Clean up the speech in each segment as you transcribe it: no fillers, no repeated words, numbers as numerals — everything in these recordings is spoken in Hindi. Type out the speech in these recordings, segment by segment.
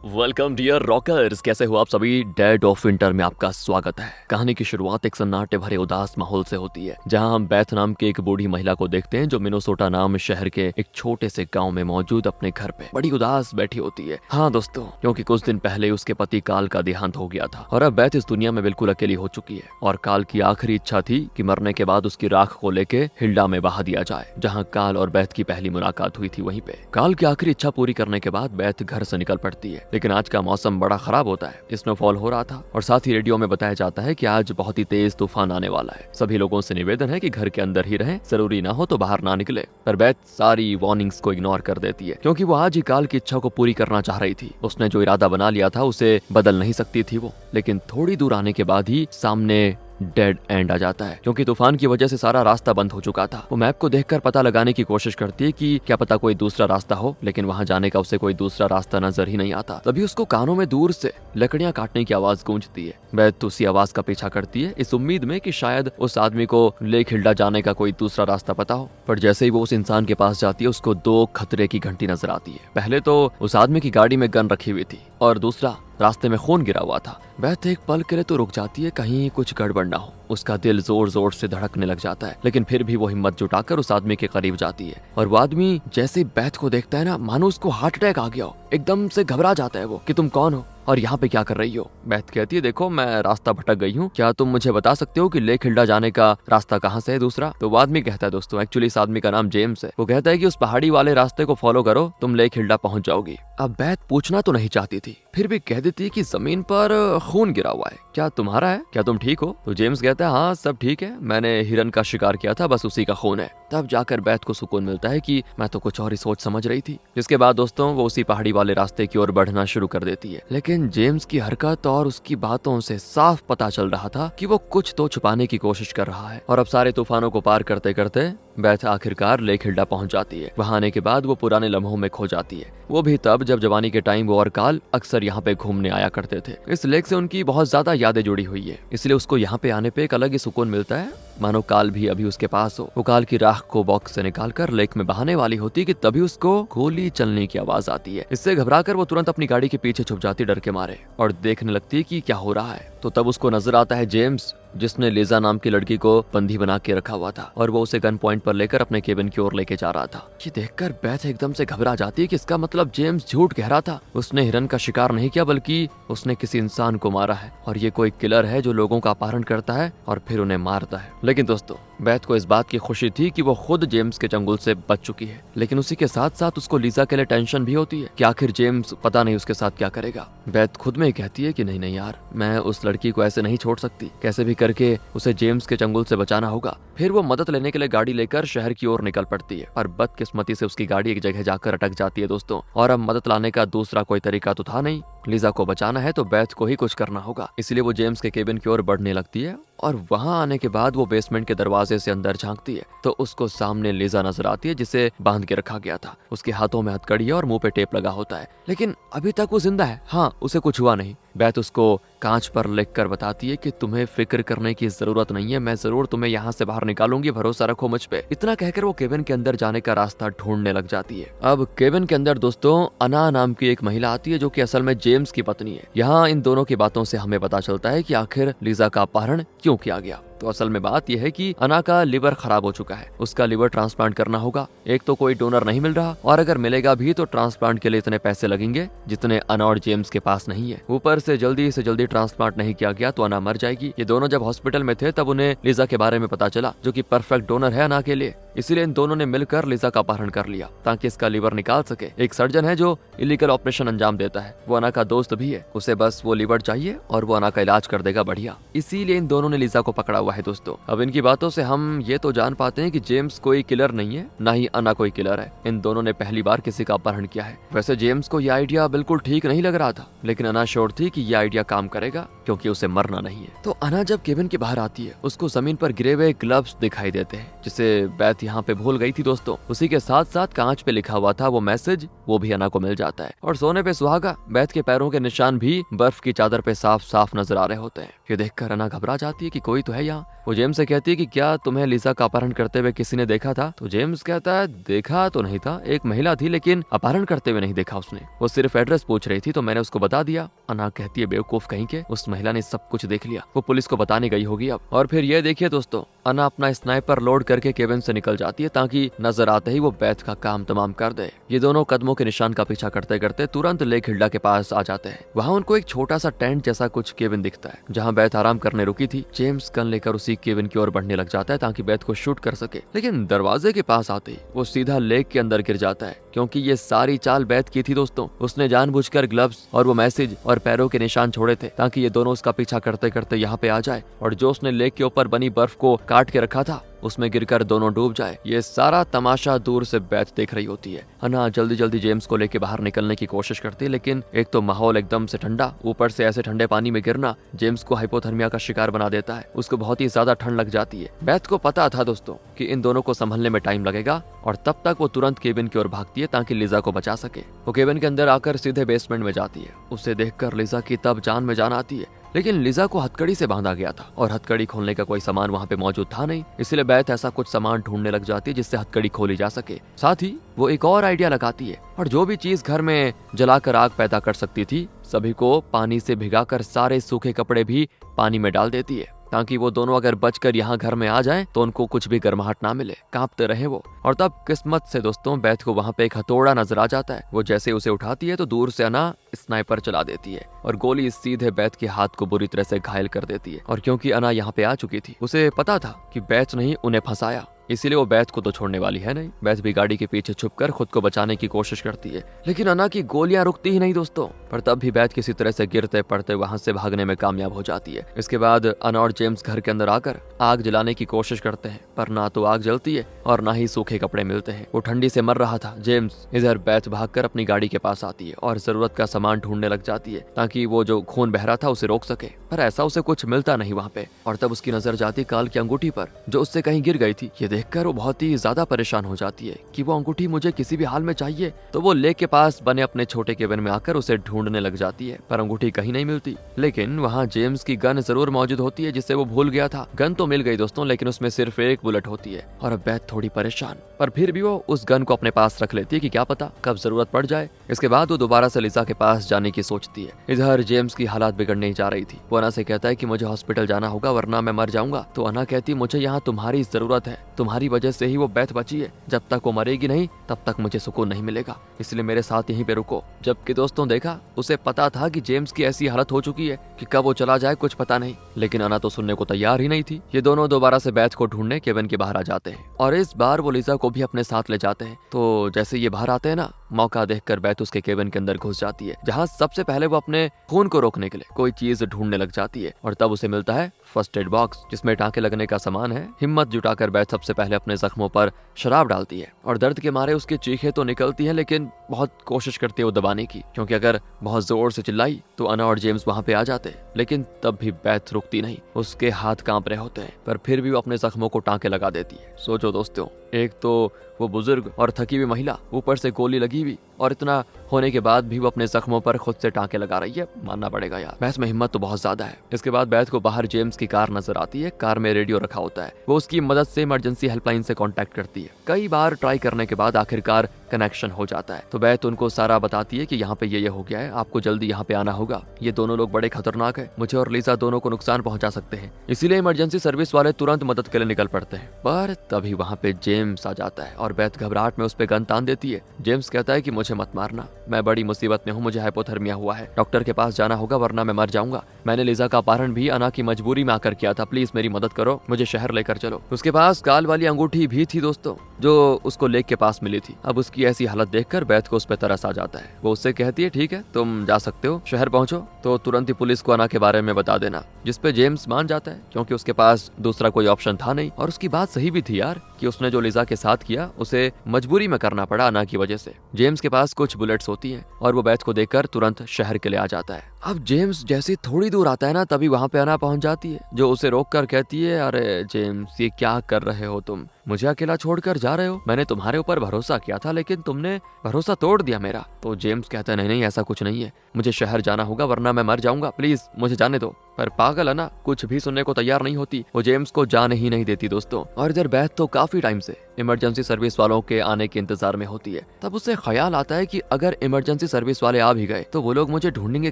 वेलकम डियर रॉकर्स, कैसे हो आप सभी। डेड ऑफ विंटर में आपका स्वागत है। कहानी की शुरुआत एक सन्नाटे भरे उदास माहौल से होती है, जहां हम बेथ नाम की एक बूढ़ी महिला को देखते हैं जो मिनेसोटा नाम शहर के एक छोटे से गांव में मौजूद अपने घर पे बड़ी उदास बैठी होती है। हाँ दोस्तों, क्योंकि कुछ दिन पहले उसके पति काल का देहांत हो गया था और अब बेथ इस दुनिया में बिल्कुल अकेली हो चुकी है। और काल की आखिरी इच्छा थी कि मरने के बाद उसकी राख को लेके हिल्डा में बहा दिया जाए, जहाँ काल और बेथ की पहली मुलाकात हुई थी। वहीं पे काल की आखिरी इच्छा पूरी करने के बाद बेथ घर से निकल पड़ती है, लेकिन आज का मौसम बड़ा खराब होता है। स्नोफॉल हो रहा था और साथ ही रेडियो में बताया जाता है कि आज बहुत ही तेज तूफान आने वाला है। सभी लोगों से निवेदन है कि घर के अंदर ही रहें, जरूरी ना हो तो बाहर ना निकले। पर बेथ सारी वार्निंग्स को इग्नोर कर देती है, क्योंकि वो आज ही काल की इच्छा को पूरी करना चाह रही थी। उसने जो इरादा बना लिया था उसे बदल नहीं सकती थी वो। लेकिन थोड़ी दूर आने के बाद ही सामने डेड एंड आ जाता है, क्योंकि तूफान की वजह से सारा रास्ता बंद हो चुका था। वो मैप को देखकर पता लगाने की कोशिश करती है कि क्या पता कोई दूसरा रास्ता हो, लेकिन वहां जाने का उसे कोई दूसरा रास्ता नजर ही नहीं आता। तभी उसको कानों में दूर से लकड़ियां काटने की आवाज गूंजती है। बेथ उसी आवाज का पीछा करती है, इस उम्मीद में कि शायद उस आदमी को लेक हिल्डा जाने का कोई दूसरा रास्ता पता हो। पर जैसे ही वो उस इंसान के पास जाती है, उसको दो खतरे की घंटी नजर आती है। पहले तो उस आदमी की गाड़ी में गन रखी हुई थी और दूसरा रास्ते में खून गिरा हुआ था। बेथ एक पल के लिए तो रुक जाती है, कहीं कुछ गड़बड़ ना हो। उसका दिल जोर जोर से धड़कने लग जाता है, लेकिन फिर भी वो हिम्मत जुटाकर उस आदमी के करीब जाती है। और वो आदमी जैसे ही बेथ को देखता है ना, मानो उसको हार्ट अटैक आ गया हो। एकदम से घबरा जाता है वो कि तुम कौन हो और यहाँ पे क्या कर रही हो। बेथ कहती है, देखो मैं रास्ता भटक गई हूँ, क्या तुम मुझे बता सकते हो कि लेक हिल्डा जाने का रास्ता कहाँ से है दूसरा। तो वो आदमी कहता है, दोस्तों एक्चुअली इस आदमी का नाम जेम्स है। वो कहता है कि उस पहाड़ी वाले रास्ते को फॉलो करो, तुम लेक हिल्डा पहुंच जाओगी। अब बेथ पूछना तो नहीं चाहती थी, फिर भी कह देती है कि जमीन पर खून गिरा हुआ है, क्या तुम्हारा है, क्या तुम ठीक हो। तो जेम्स कहता है, हाँ सब ठीक है, मैंने हिरन का शिकार किया था, बस उसी का खून है। तब जाकर बेथ को सुकून मिलता है कि मैं तो कुछ और ही सोच समझ रही थी। जिसके बाद दोस्तों वो उसी पहाड़ी वाले रास्ते की ओर बढ़ना शुरू कर देती है। लेकिन जेम्स की हरकत और उसकी बातों से साफ पता चल रहा था कि वो कुछ तो छुपाने की कोशिश कर रहा है। और अब सारे तूफानों को पार करते करते बेथ आखिरकार लेक हिल्डा पहुंच जाती है। वहां आने के बाद वो पुराने लम्हों में खो जाती है। वो भी तब जब जवानी के टाइम वो और काल अक्सर यहाँ पे घूमने आया करते थे। इस लेक से उनकी बहुत ज्यादा यादें जुड़ी हुई है, इसलिए उसको यहाँ पे आने पे एक अलग ही सुकून मिलता है, मानो काल भी अभी उसके पास हो। वो काल की राख को बॉक्स से निकालकर लेक में बहाने वाली होती कि तभी उसको गोली चलने की आवाज आती है। इससे घबराकर वो तुरंत अपनी गाड़ी के पीछे छुप जाती डर के मारे और देखने लगती है कि क्या हो रहा है। तो तब उसको नजर आता है जेम्स, जिसने लिजा नाम की लड़की को बंदी बना के रखा हुआ था और वो उसे गन पॉइंट पर लेकर अपने केबिन की ओर लेके जा रहा था। ये देखकर बेथ एकदम से घबरा जाती है कि इसका मतलब जेम्स झूठ कह रहा था। उसने हिरन का शिकार नहीं किया, बल्कि उसने किसी इंसान को मारा है और ये कोई किलर है जो लोगों का अपहरण करता है और फिर उन्हें मारता है। लेकिन दोस्तों बेथ को इस बात की खुशी थी कि वो खुद जेम्स के चंगुल से बच चुकी है, लेकिन उसी के साथ साथ उसको लीजा के लिए टेंशन भी होती है कि आखिर जेम्स पता नहीं उसके साथ क्या करेगा। बेथ खुद में ही कहती है कि नहीं नहीं यार, मैं उस लड़की को ऐसे नहीं छोड़ सकती, कैसे भी करके उसे जेम्स के चंगुल से बचाना होगा। फिर वो मदद लेने के लिए गाड़ी लेकर शहर की ओर निकल पड़ती है, और बदकिस्मती से उसकी गाड़ी एक जगह जाकर अटक जाती है दोस्तों। और अब मदद लाने का दूसरा कोई तरीका तो था नहीं, लीजा को बचाना है तो बेथ को ही कुछ करना होगा। इसलिए वो जेम्स के केबिन की ओर बढ़ने लगती है और वहां आने के बाद वो बेसमेंट के दरवाजे से अंदर झांकती है तो उसको सामने लीजा नजर आती है, जिसे बांध के रखा गया था। उसके हाथों में हथकड़ी है और मुंह पे टेप लगा होता है, लेकिन अभी तक वो जिंदा है। हाँ, उसे कुछ हुआ नहीं। बेथ उसको कांच पर लिखकर बताती है कि तुम्हें फिक्र करने की जरूरत नहीं है, मैं जरूर तुम्हें यहाँ से बाहर निकालूंगी, भरोसा रखो मुझ पे। इतना कहकर वो केबिन के अंदर जाने का रास्ता ढूंढने लग जाती है। अब केबिन के अंदर दोस्तों अना नाम की एक महिला आती है, जो कि असल में जेम्स की पत्नी है। यहाँ इन दोनों की बातों से हमें पता चलता है कि आखिर लीजा का अपहरण क्यों किया गया। तो असल में बात यह है कि अना का लिवर खराब हो चुका है, उसका लिवर ट्रांसप्लांट करना होगा। एक तो कोई डोनर नहीं मिल रहा, और अगर मिलेगा भी तो ट्रांसप्लांट के लिए इतने पैसे लगेंगे जितने अना और जेम्स के पास नहीं है। ऊपर से जल्दी ट्रांसप्लांट नहीं किया गया तो अना मर जाएगी। ये दोनों जब हॉस्पिटल में थे तब उन्हें लीजा के बारे में पता चला, जो कि परफेक्ट डोनर है अना के लिए। इसीलिए इन दोनों ने मिलकर लीजा का अपहरण कर लिया ताकि इसका लिवर निकाल सके। एक सर्जन है जो इलीगल ऑपरेशन अंजाम देता है, वो अना का दोस्त भी है। उसे बस वो लिवर चाहिए और वो अना का इलाज कर देगा बढ़िया। इसीलिए इन दोनों ने लीजा को पकड़ा हुआ है दोस्तों। अब इनकी बातों से हम ये तो जान पाते हैं कि जेम्स कोई किलर नहीं है, ना ही अना कोई किलर है। इन दोनों ने पहली बार किसी का अपहरण किया है। वैसे जेम्स को यह आइडिया बिल्कुल ठीक नहीं लग रहा था, लेकिन अना श्योर थी कि यह आइडिया काम करेगा क्योंकि उसे मरना नहीं है। तो अना जब केबिन के बाहर आती है, उसको जमीन पर गिरे हुए ग्लव्स दिखाई देते हैं, जिसे बेथ बैथ यहाँ पे भूल गई थी दोस्तों, उसी के साथ साथ कांच पे लिखा हुआ था वो मैसेज, वो भी अना को मिल जाता है। और सोने पे सुहागा, बैथ के पैरों के निशान भी बर्फ की चादर पे साफ साफ नजर आ रहे होते हैं। ये देखकर अना घबरा जाती है कि कोई तो है यहाँ। वो जेम्स से कहती है कि क्या तुम्हें लिसा का अपहरण करते हुए किसी ने देखा था? तो जेम्स कहता है देखा तो नहीं था, एक महिला थी लेकिन अपहरण करते हुए नहीं देखा उसने, वो सिर्फ एड्रेस पूछ रही थी तो मैंने उसको बता दिया। अना कहती है बेवकूफ कहीं के, उस महिला ने सब कुछ देख लिया, वो पुलिस को बताने गई होगी अब। और फिर ये देखिए दोस्तों, अना अपना स्नाइपर लोड करके केबिन से निकल जाती है ताकि नजर आते ही वो बैथ का काम तमाम कर दे। ये दोनों कदमों के निशान का पीछा करते करते तुरंत लेक हिल्डा के पास आ जाते हैं। वहाँ उनको एक छोटा सा टेंट जैसा कुछ केबिन दिखता है जहाँ बैथ आराम करने रुकी थी। जेम्स गन लेकर उसी केबिन की ओर बढ़ने लग जाता है ताकि बैथ को शूट कर सके, लेकिन दरवाजे के पास आते ही वो सीधा लेक के अंदर गिर जाता है, क्योंकि ये सारी चाल बैथ की थी दोस्तों। उसने जानबूझकर ग्लव्स और वो मैसेज और पैरों के निशान छोड़े थे ताकि ये दोनों उसका पीछा करते करते यहाँ पे आ जाए और जो उसने लेक के ऊपर बनी बर्फ को काट के रखा था उसमें गिरकर दोनों डूब जाए। ये सारा तमाशा दूर से बैथ देख रही होती है। अना जल्दी जल्दी जेम्स को लेके बाहर निकलने की कोशिश करती है, लेकिन एक तो माहौल एकदम से ठंडा, ऊपर से ऐसे ठंडे पानी में गिरना जेम्स को हाइपोथर्मिया का शिकार बना देता है। उसको बहुत ही ज्यादा ठंड लग जाती है। बैथ को पता था दोस्तों कि इन दोनों को संभलने में टाइम लगेगा और तब तक वो तुरंत केबिन की ओर भागती है ताकि लिजा को बचा सके। वो केबिन के अंदर आकर सीधे बेसमेंट में जाती है। उसे देखकर लिजा की तब जान में जान आती है, लेकिन लिजा को हथकड़ी से बांधा गया था और हथकड़ी खोलने का कोई सामान वहाँ पे मौजूद था नहीं, इसलिए बैथ ऐसा कुछ सामान ढूंढने लग जाती है जिससे हथकड़ी खोली जा सके। साथ ही वो एक और आइडिया लगाती है और जो भी चीज घर में जलाकर आग पैदा कर सकती थी सभी को पानी से भिगाकर सारे सूखे कपड़े भी पानी में डाल देती है ताकि वो दोनों अगर बचकर यहाँ घर में आ जाएं तो उनको कुछ भी गर्माहट ना मिले, कांपते रहे वो। और तब किस्मत से दोस्तों बैथ को वहाँ पे एक हथौड़ा नजर आ जाता है। वो जैसे उसे उठाती है तो दूर से अना स्नाइपर चला देती है और गोली सीधे बैथ के हाथ को बुरी तरह से घायल कर देती है। और क्योंकि अना यहाँ पे आ चुकी थी, उसे पता था कि बैथ ने ही उन्हें फंसाया, इसीलिए वो बैथ को तो छोड़ने वाली है नहीं। बैथ भी गाड़ी के पीछे छुपकर खुद को बचाने की कोशिश करती है, लेकिन अना की गोलियां रुकती ही नहीं दोस्तों। पर तब भी बैथ किसी तरह से गिरते पड़ते वहां से भागने में कामयाब हो जाती है। इसके बाद अना और जेम्स घर के अंदर आकर आग जलाने की कोशिश करते हैं, पर ना तो आग जलती है और ना ही सूखे कपड़े मिलते हैं। वो ठंडी से मर रहा था। जेम्स इधर बैथ भागकर अपनी गाड़ी के पास आती है और जरूरत का सामान ढूंढने लग जाती है ताकि वो जो खून बह रहा था उसे रोक सके, पर ऐसा उसे कुछ मिलता नहीं वहाँ पे। और तब उसकी नजर जाती काल की अंगूठी पर जो उससे कहीं गिर गई थी। ये देखकर वो बहुत ही ज्यादा परेशान हो जाती है कि वो अंगूठी मुझे किसी भी हाल में चाहिए। तो वो लेक के पास बने अपने छोटे केबिन में आकर उसे ढूंढने लग जाती है, पर अंगूठी कहीं नहीं मिलती। लेकिन वहाँ जेम्स की गन जरूर मौजूद होती है जिससे वो भूल गया था। गन तो मिल गई दोस्तों, लेकिन उसमें सिर्फ एक बुलेट होती है। और अब बैथ थोड़ी परेशान, पर फिर भी वो उस गन को अपने पास रख लेती है कि क्या पता कब जरूरत पड़ जाए। इसके बाद वो दोबारा से लिसा के पास जाने की सोचती है। इधर जेम्स की हालात बिगड़ने ही जा रही थी। वो अना से कहता है कि मुझे हॉस्पिटल जाना होगा वरना मैं मर जाऊंगा। तो अना कहती मुझे यहाँ तुम्हारी जरूरत है, तुम्हारी वजह से ही वो बैथ बची है। जब तक वो मरेगी नहीं तब तक मुझे सुकून नहीं मिलेगा, इसलिए मेरे साथ यहीं पे रुको। जबकि दोस्तों देखा, उसे पता था कि जेम्स की ऐसी हालत हो चुकी है कि कब वो चला जाए कुछ पता नहीं, लेकिन अना तो सुनने को तैयार ही नहीं थी। ये दोनों दोबारा से बैथ को ढूंढने केबिन के बाहर आ जाते हैं और इस बार वो लिजा को भी अपने साथ ले जाते हैं। तो जैसे ये बाहर आते हैं ना, मौका देखकर बैथ उसके केबिन के अंदर घुस जाती है, जहाँ सबसे पहले वो अपने खून को रोकने के लिए कोई चीज ढूंढने लग जाती है। और तब उसे मिलता है फर्स्ट एड बॉक्स जिसमें टांके लगने का सामान है। हिम्मत जुटाकर बैथ सबसे पहले अपने जख्मों पर शराब डालती है और दर्द के मारे उसकी चीखें तो निकलती हैं, लेकिन बहुत कोशिश करती है वो दबाने की, क्योंकि अगर बहुत जोर से चिल्लाई तो अना और जेम्स वहाँ पे आ जाते। लेकिन तब भी बैथ रुकती नहीं, उसके हाथ कांप रहे होते हैं, पर फिर भी वो अपने जख्मों को टांके लगा देती है। सोचो दोस्तों, एक तो वो बुजुर्ग और थकी हुई महिला, ऊपर से गोली लगी हुई, और इतना होने के बाद भी वो अपने जख्मों पर खुद से टांके लगा रही है। मानना पड़ेगा यार, बैथ में हिम्मत तो बहुत ज्यादा है। इसके बाद बैथ को बाहर जेम्स की कार नजर आती है। कार में रेडियो रखा होता है। वो उसकी मदद से इमरजेंसी हेल्पलाइन से कांटेक्ट करती है। कई बार ट्राई करने के बाद आखिरकार कनेक्शन हो जाता है। तो बैथ उनको सारा बताती है कि यहाँ पे ये हो गया है, आपको जल्दी यहाँ पे आना होगा। ये दोनों लोग बड़े खतरनाक है, मुझे और लिजा दोनों को नुकसान पहुंचा सकते हैं, इसीलिए इमरजेंसी सर्विस वाले तुरंत मदद के लिए निकल पड़ते हैं। पर तभी वहाँ पे जेम्स आ जाता है और बैथ घबराहट में उस पे गन तान देती है। जेम्स कहता है कि मुझे मत मारना, मैं बड़ी मुसीबत में हूँ, मुझे हाइपोथर्मिया हुआ है, डॉक्टर के पास जाना होगा वरना मैं मर जाऊंगा। मैंने लिजा का अपहरण भी अना की मजबूरी में आकर किया था, प्लीज मेरी मदद करो, मुझे शहर लेकर चलो। उसके पास काल वाली अंगूठी भी थी दोस्तों, जो उसको लेक के पास मिली थी। अब उसकी ऐसी हालत देखकर बैथ को उस पर तरस आ जाता है। वो उससे कहती है ठीक है तुम जा सकते हो, शहर पहुंचो तो तुरंत ही पुलिस को अना के बारे में बता देना। जिसपे जेम्स मान जाता है, क्योंकि उसके पास दूसरा कोई ऑप्शन था नहीं। और उसकी बात सही भी थी यार, कि उसने जो लिजा के साथ किया उसे मजबूरी में करना पड़ा अना की वजह से। जेम्स के पास कुछ बुलेट्स होती हैं और वो बेथ को देखकर तुरंत शहर के लिए आ जाता है। अब जेम्स जैसे थोड़ी दूर आता है ना, तभी वहाँ पे अना पहुँच जाती है, जो उसे रोक कर कहती है, अरे जेम्स ये क्या कर रहे हो तुम, मुझे अकेला छोड़कर जा रहे हो? मैंने तुम्हारे ऊपर भरोसा किया था लेकिन तुमने भरोसा तोड़ दिया मेरा। तो जेम्स कहता है, नहीं नहीं ऐसा कुछ नहीं है, मुझे शहर जाना होगा वरना मैं मर जाऊंगा, प्लीज मुझे जाने दो। पर पागल अना कुछ भी सुनने को तैयार नहीं होती, वो जेम्स को जाने ही नहीं देती दोस्तों। और इधर बेथ तो काफी टाइम से इमरजेंसी सर्विस वालों के आने के इंतजार में होती है। तब उसे ख्याल आता है कि अगर इमरजेंसी सर्विस वाले आ भी गए तो वो लोग मुझे ढूंढेंगे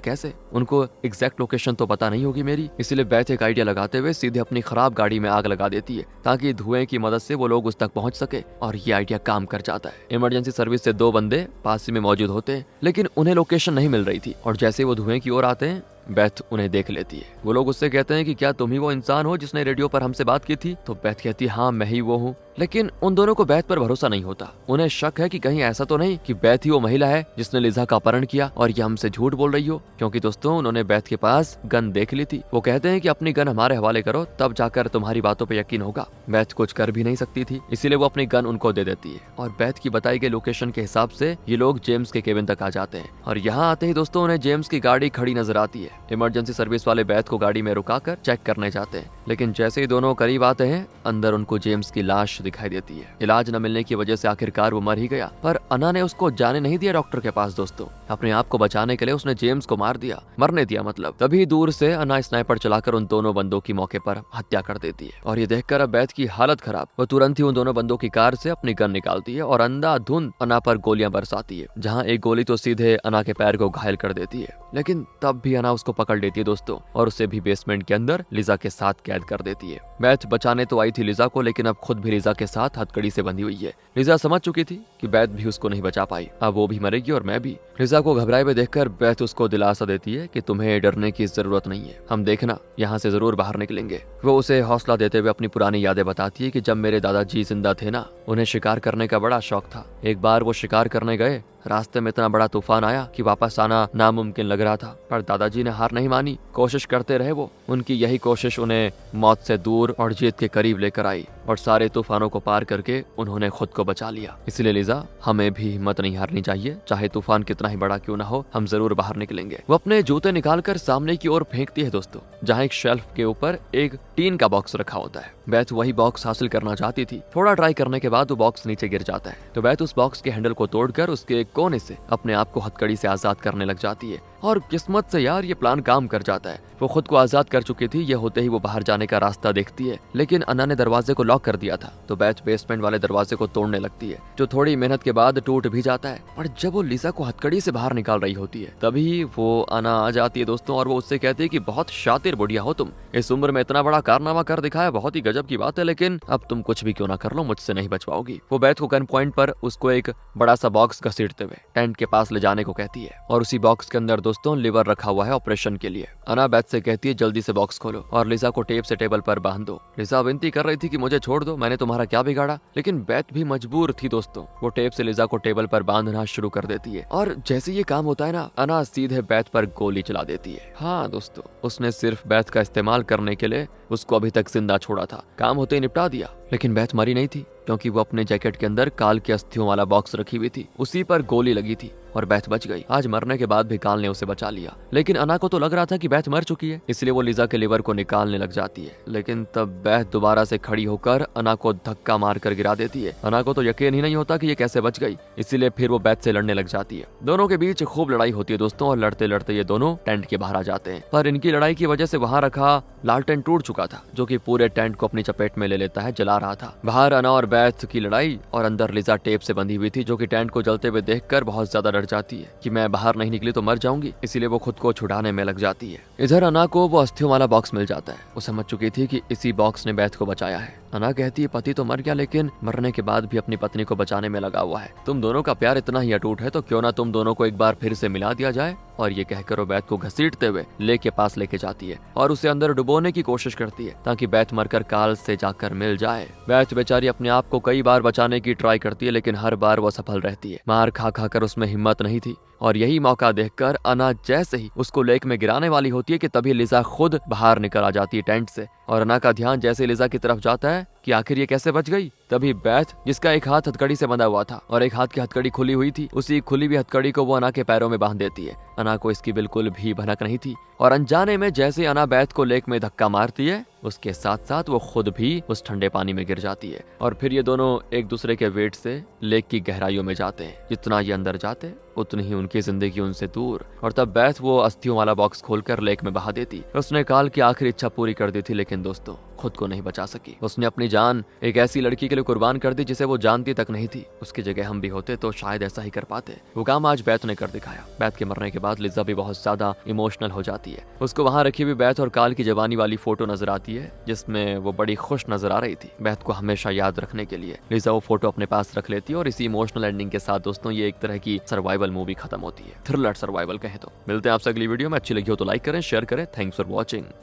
कैसे, उनको एग्जैक्ट लोकेशन तो पता नहीं होगी मेरी। इसीलिए बेथ एक आइडिया लगाते हुए सीधे अपनी खराब गाड़ी में आग लगा देती है ताकि धुएं की मदद से वो लोग उस तक पहुंच सके। और ये आइडिया काम कर जाता है। इमरजेंसी सर्विस से 2 बंदे पास ही में मौजूद होते हैं लेकिन उन्हें लोकेशन नहीं मिल रही थी, और जैसे वो धुएं की ओर आते हैं बेथ उन्हें देख लेती है। वो लोग उससे कहते हैं कि क्या तुम ही वो इंसान हो जिसने रेडियो पर हमसे बात की थी? तो बेथ कहती है, हाँ मैं ही वो हूँ। लेकिन उन दोनों को बेथ पर भरोसा नहीं होता। उन्हें शक है कि कहीं ऐसा तो नहीं कि बेथ ही वो महिला है जिसने लिजा का अपहरण किया और ये हमसे झूठ बोल रही हो, क्योंकि दोस्तों उन्होंने बेथ के पास गन देख ली थी। वो कहते हैं कि अपनी गन हमारे हवाले करो तब जाकर तुम्हारी बातों पर यकीन होगा। बेथ कुछ कर भी नहीं सकती थी, इसीलिए वो अपनी गन उनको दे देती है और बेथ की बताई गई लोकेशन के हिसाब से ये लोग जेम्स के केबिन तक आ जाते हैं। और यहाँ आते ही दोस्तों उन्हें जेम्स की गाड़ी खड़ी नजर आती है। इमरजेंसी सर्विस वाले बेथ को गाड़ी में रुकाकर चेक करने जाते हैं, लेकिन जैसे ही दोनों करीब आते हैं अंदर उनको जेम्स की लाश दिखाई देती है। इलाज न मिलने की वजह से आखिरकार वो मर ही गया, पर अना ने उसको जाने नहीं दिया डॉक्टर के पास। दोस्तों अपने आप को बचाने के लिए उसने जेम्स को मार दिया, मरने दिया मतलब। तभी दूर से अना स्नाइपर चलाकर उन दोनों बंदों की मौके पर हत्या कर देती है। और ये देखकर अब बेथ की हालत खराब, वो तुरंत ही उन दोनों बंदों की कार से अपनी गन निकालती है और अंधाधुंध अना पर गोलियां बरसाती है, जहाँ एक गोली तो सीधे अना के पैर को घायल कर देती है। लेकिन तब भी अना उसको पकड़ लेती है दोस्तों, और उसे भी बेसमेंट के अंदर लिजा के साथ कैद कर देती है। बेथ बचाने तो आई थी लिजा को, लेकिन अब खुद भी लिजा के साथ हथकड़ी से बंधी हुई है। लिजा समझ चुकी थी कि बेथ भी उसको नहीं बचा पाई, अब वो भी मरेगी और मैं भी। लिजा को घबराए हुए देखकर बेथ उसको दिलासा देती है कि तुम्हें डरने की जरूरत नहीं है, हम देखना यहाँ से जरूर बाहर निकलेंगे। वो उसे हौसला देते हुए अपनी पुरानी यादें बताती है कि जब मेरे दादाजी जिंदा थे ना, उन्हें शिकार करने का बड़ा शौक था। एक बार वो शिकार करने गए, रास्ते में इतना बड़ा तूफान आया कि वापस आना नामुमकिन लग रहा था, पर दादाजी ने हार नहीं मानी, कोशिश करते रहे वो। उनकी यही कोशिश उन्हें मौत से दूर और जीत के करीब लेकर आई, और सारे तूफानों को पार करके उन्होंने खुद को बचा लिया। इसलिए लिजा हमें भी हिम्मत नहीं हारनी चाहिए, चाहे तूफान कितना ही बड़ा क्यों ना हो, हम जरूर बाहर निकलेंगे। वो अपने जूते निकालकर सामने की ओर फेंकती है दोस्तों, जहाँ एक शेल्फ के ऊपर एक टीन का बॉक्स रखा होता है। बेथ वही बॉक्स हासिल करना चाहती थी। थोड़ा ट्राई करने के बाद वो बॉक्स नीचे गिर जाता है, तो बेथ उस बॉक्स के हैंडल को तोड़कर उसके कोने से अपने आप को हथकड़ी से आजाद करने लग जाती है। और किस्मत से यार ये प्लान काम कर जाता है। वो खुद को आजाद कर चुकी थी, ये होते ही वो बाहर जाने का रास्ता देखती है, लेकिन अन्ना ने दरवाजे को लॉक कर दिया था, तो बेथ बेसमेंट वाले दरवाजे को तोड़ने लगती है, जो थोड़ी मेहनत के बाद टूट भी जाता है। पर जब वो लिजा को हथकड़ी से बाहर निकाल रही होती है, तभी वो अन्ना आ जाती है दोस्तों, और वो उससे कहती है कि बहुत शातिर बुढ़िया हो तुम, इस उम्र में इतना बड़ा कारनामा कर दिखाया, बहुत ही गजब की बात है, लेकिन अब तुम कुछ भी क्यों ना कर लो, मुझसे नहीं बच पाओगी। वो बेथ को गन पॉइंट पर उसको एक बड़ा सा बॉक्स घसीटते हुए टेंट के पास ले जाने को कहती है, और उसी बॉक्स के अंदर दोस्तों लिवर रखा हुआ है ऑपरेशन के लिए। अन्ना बेथ से कहती है जल्दी से बॉक्स खोलो और लिजा को टेप से टेबल पर बांध दो। लिजा विनती कर रही थी कि मुझे छोड़ दो, मैंने तुम्हारा क्या बिगाड़ा, लेकिन बेथ भी मजबूर थी दोस्तों। वो टेप से लिजा को टेबल पर बांधना शुरू कर देती है, और जैसे ये काम होता है ना, अन्ना सीधे बेथ पर गोली चला देती है। हाँ दोस्तों, उसने सिर्फ बेथ का इस्तेमाल करने के लिए उसको अभी तक जिंदा छोड़ा था, काम होते ही निपटा दिया। लेकिन बेथ मरी नहीं थी, क्योंकि वो अपने जैकेट के अंदर काल की अस्थियों वाला बॉक्स रखी हुई थी, उसी पर गोली लगी थी और बेथ बच गई। आज मरने के बाद भी काल ने उसे बचा लिया, लेकिन अन्ना को तो लग रहा था कि बेथ मर चुकी है, इसलिए वो लिजा के लिवर को निकालने लग जाती है। लेकिन तब बेथ दोबारा से खड़ी होकर अन्ना को धक्का मारकर गिरा देती है। अन्ना को तो यकीन ही नहीं होता कि ये कैसे बच गई, इसीलिए फिर वो बेथ से लड़ने लग जाती है। दोनों के बीच खूब लड़ाई होती है दोस्तों, और लड़ते लड़ते ये दोनों टेंट के बाहर आ जाते हैं। पर इनकी लड़ाई की वजह से वहाँ रखा लालटेन टूट चुका था, जो कि पूरे टेंट को अपनी चपेट में ले लेता है, जला रहा था। बाहर अन्ना और बेथ की लड़ाई, और अंदर लिजा टेप से बंधी हुई थी, जो कि टेंट को जलते हुए देखकर बहुत ज्यादा डर जाती है कि मैं बाहर नहीं निकली तो मर जाऊंगी, इसीलिए वो खुद को छुड़ाने में लग जाती है। इधर अन्ना को वो अस्थियों वाला बॉक्स मिल जाता है। वो समझ चुकी थी कि इसी बॉक्स ने बेथ को बचाया है। अन्ना कहती है पति तो मर गया, लेकिन मरने के बाद भी अपनी पत्नी को बचाने में लगा हुआ है। तुम दोनों का प्यार इतना ही अटूट है, तो क्यों ना तुम दोनों को एक बार फिर से मिला दिया जाए। और ये कहकर वो बेथ को घसीटते हुए लेक के पास लेके जाती है और उसे अंदर डुबोने की कोशिश करती है, ताकि बेथ मरकर काल से जाकर मिल जाए। बेथ बेचारी अपने आप को कई बार बचाने की ट्राई करती है, लेकिन हर बार वो सफल रहती है। मार खा खा कर उसमें हिम्मत नहीं थी, और यही मौका देखकर अन्ना जैसे ही उसको लेक में गिराने वाली होती है कि तभी लिजा खुद बाहर निकल आ जाती है टेंट से, और अन्ना का ध्यान जैसे लिजा की तरफ जाता है, कि आखिर ये कैसे बच गई। तभी बैथ, जिसका एक हाथ हथकड़ी से बंधा हुआ था और एक हाथ की हथकड़ी खुली हुई थी, उसी खुली हुई हथकड़ी को वो अना के पैरों में बांध देती है। अना को इसकी बिल्कुल भी भनक नहीं थी और अनजाने में जैसे अना बैथ को लेक में धक्का मारती है, उसके साथ साथ वो खुद भी उस ठंडे पानी में गिर जाती है। और फिर ये दोनों एक दूसरे के वेट से लेक की गहराइयों में जाते हैं। जितना ये अंदर जाते उतनी ही उनकी जिंदगी उनसे दूर। और तब बैथ वो अस्थियों वाला बॉक्स खोलकर लेक में बहा देती। उसने काल की आखिरी इच्छा पूरी कर दी थी, लेकिन दोस्तों खुद को नहीं बचा सकी। उसने अपनी जान एक ऐसी लड़की के लिए कुर्बान कर दी जिसे वो जानती तक नहीं थी। उसकी जगह हम भी होते तो शायद ऐसा ही कर पाते। वो काम आज बैथ ने कर दिखाया। बैथ के मरने के बाद लिजा भी बहुत ज्यादा इमोशनल हो जाती है। उसको वहां रखी हुई बैथ और काल की जवानी वाली फोटो नजर आती है, जिसमें वो बड़ी खुश नजर आ रही थी। बैथ को हमेशा याद रखने के लिए लिजा वो फोटो अपने पास रख लेती है और इसी इमोशनल एंडिंग के साथ दोस्तों ये एक तरह की सर्वाइवल मूवी खत्म होती है। थ्रिलर सर्वाइवल कहें तो। मिलते हैं आपसे अगली वीडियो में। अच्छी लगी हो तो लाइक करें, शेयर करें। Thanks for watching.